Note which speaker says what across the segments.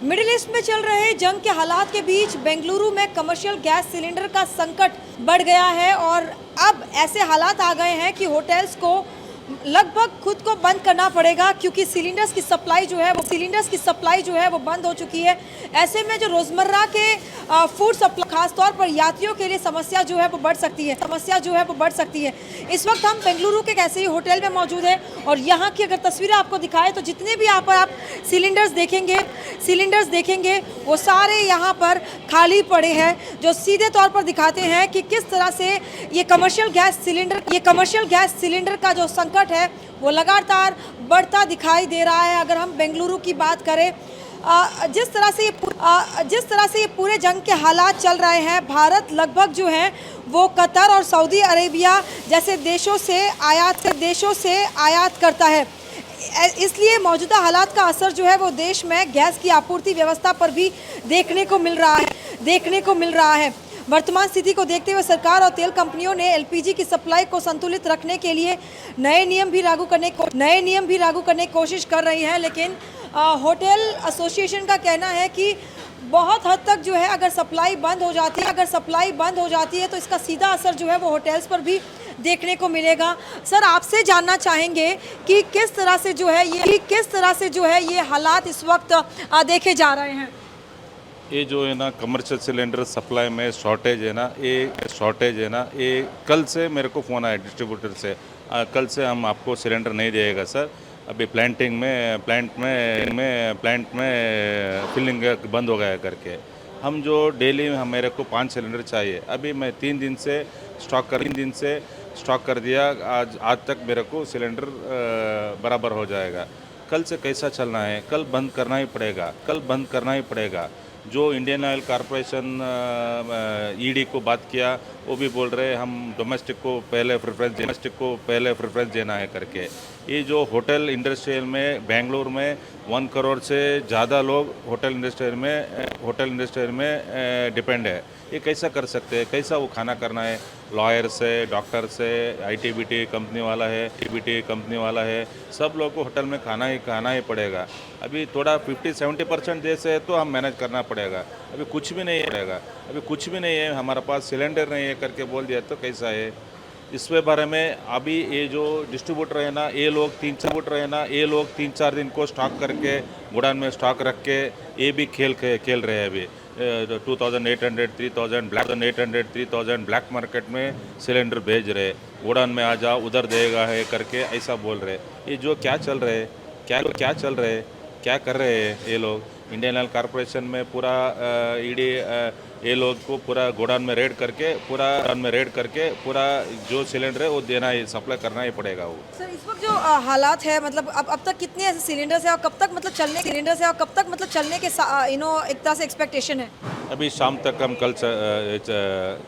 Speaker 1: Middle east में चल रहे जंग के हालात के बीच बेंगलुरु में कमर्शियल गैस सिलेंडर का संकट बढ़ गया है और अब ऐसे हालात आ गए हैं कि होटल्स को लगभग खुद को बंद करना पड़ेगा क्योंकि सिलेंडर्स की सप्लाई जो है वो बंद हो चुकी है। ऐसे में जो रोजमर्रा के फूड सप्लाई खासतौर पर यात्रियों के लिए समस्या जो है वो बढ़ सकती है। इस वक्त हम बेंगलुरु के एक ऐसे ही होटल में मौजूद है और यहाँ की अगर तस्वीरें आपको दिखाएं तो जितने भी यहाँ पर आप सिलेंडर्स देखेंगे वो सारे यहाँ पर खाली पड़े हैं, जो सीधे तौर पर दिखाते हैं कि किस तरह से ये कमर्शियल गैस सिलेंडर का जो संकट है वो लगातार बढ़ता दिखाई दे रहा है। अगर हम बेंगलुरु की बात करें, जिस तरह से ये पूरे जंग के हालात चल रहे हैं, भारत लगभग जो है वो कतर और सऊदी अरेबिया जैसे देशों से आयात करता है। इसलिए मौजूदा हालात का असर जो है वो देश में गैस की आपूर्ति व्यवस्था पर भी देखने को मिल रहा है। वर्तमान स्थिति को देखते हुए सरकार और तेल कंपनियों ने एलपीजी की सप्लाई को संतुलित रखने के लिए नए नियम भी लागू करने की कोशिश कर रही है, लेकिन होटल एसोसिएशन का कहना है कि बहुत हद तक जो है अगर सप्लाई बंद हो जाती है तो इसका सीधा असर जो है वो होटल्स पर भी देखने को मिलेगा। सर, आपसे जानना चाहेंगे कि किस तरह से जो है ये हालात इस वक्त देखे जा रहे हैं।
Speaker 2: ये जो है ना कमर्शियल सिलेंडर सप्लाई में शॉर्टेज है ना, ये कल से मेरे को फ़ोन आया डिस्ट्रीब्यूटर से, कल से हम आपको सिलेंडर नहीं देगा सर, अभी प्लांट में फिलिंग बंद हो गया करके। हम जो डेली मेरे को 5 सिलेंडर चाहिए, अभी मैं 3 दिन से स्टॉक कर दिया, आज तक मेरे को सिलेंडर बराबर हो जाएगा। कल से कैसा चलना है, कल बंद करना ही पड़ेगा। जो इंडियन ऑयल कॉरपोरेशन ईडी को बात किया, वो भी बोल रहे हम डोमेस्टिक को पहले प्रेफरेंस देना है करके। ये जो होटल इंडस्ट्रियल में बेंगलुरु में 1 करोड़ से ज़्यादा लोग होटल इंडस्ट्रियल में डिपेंड है। ये कैसा कर सकते हैं, कैसा वो खाना करना है? लॉयर से, डॉक्टर से, आईटीबीटी कंपनी वाला है, सब लोग को होटल में खाना ही पड़ेगा। अभी थोड़ा 50-70% जैसे है तो हम मैनेज करना पड़ेगा। अभी कुछ भी नहीं है, हमारे पास सिलेंडर नहीं है करके बोल दिया तो कैसा है? इसके बारे में अभी ये जो डिस्ट्रीब्यूटर है ना, ये लोग 3-4 दिन को स्टॉक करके गोडाउन में स्टॉक रख के ये भी खेल रहे हैं। अभी 2,800-3,000 ब्लैक मार्केट में सिलेंडर भेज रहे, गोडाउन में आ जाओ उधर देगा है करके ऐसा बोल रहे। ये जो क्या चल रहे, क्या कर रहे हैं ये लोग? इंडियन ऑयल कॉरपोरेशन में पूरा ईडी ये लोग को पूरा गोडाउन में रेड करके पूरा जो सिलेंडर है वो देना ही, सप्लाई करना ही पड़ेगा वो।
Speaker 1: सर, इस वक्त जो हालात है, मतलब अब तक कितने ऐसे सिलेंडर्स है और कब तक मतलब चलने के एक तरह से एक्सपेक्टेशन है?
Speaker 2: अभी शाम तक हम कल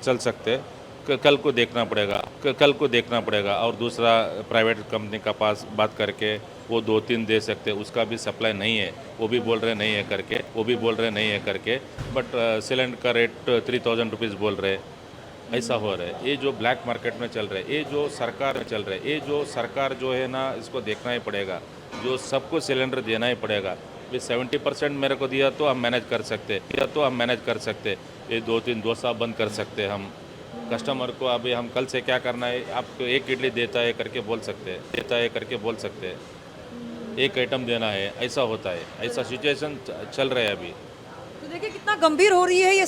Speaker 2: चल सकते, कल को देखना पड़ेगा और दूसरा प्राइवेट कंपनी का पास बात करके वो 2-3 दे सकते, उसका भी सप्लाई नहीं है, वो भी बोल रहे नहीं है करके। बट सिलेंडर का रेट 3,000 रुपीज़ बोल रहे, ऐसा हो रहा है। ये जो ब्लैक मार्केट में चल रहे, ये जो सरकार जो है ना, इसको देखना ही पड़ेगा, जो सबको सिलेंडर देना ही पड़ेगा। 70% मेरे को दिया तो हम मैनेज कर सकते, ये 2 साल बंद कर सकते हम। कस्टमर को अभी हम कल से क्या करना है, आपको 1 इडली देता है करके बोल सकते हैं, 1 आइटम देना है, ऐसा होता है, ऐसा सिचुएशन चल रहा है अभी।
Speaker 1: तो देखिए कितना गंभीर हो रही है ये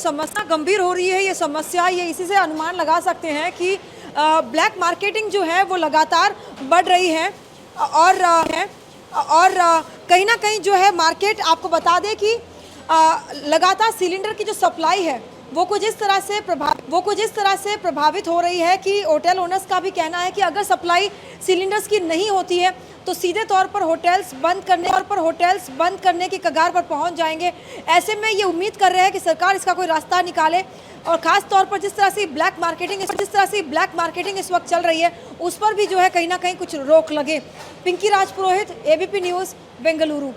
Speaker 1: समस्या। ये इसी से अनुमान लगा सकते हैं कि ब्लैक मार्केटिंग जो है वो लगातार बढ़ रही है और कहीं ना कहीं जो है मार्केट, आपको बता दें कि लगातार सिलेंडर की जो सप्लाई है वो कुछ इस तरह से प्रभावित हो रही है कि होटल ओनर्स का भी कहना है कि अगर सप्लाई सिलेंडर्स की नहीं होती है तो सीधे तौर पर होटल्स बंद करने की कगार पर पहुंच जाएंगे। ऐसे में ये उम्मीद कर रहे हैं कि सरकार इसका कोई रास्ता निकाले और ख़ास तौर पर जिस तरह से ब्लैक मार्केटिंग इस वक्त चल रही है उस पर भी जो है कहीं ना कहीं कुछ रोक लगे। पिंकी राजपुरोहित, एबीपी न्यूज़, बेंगलुरु।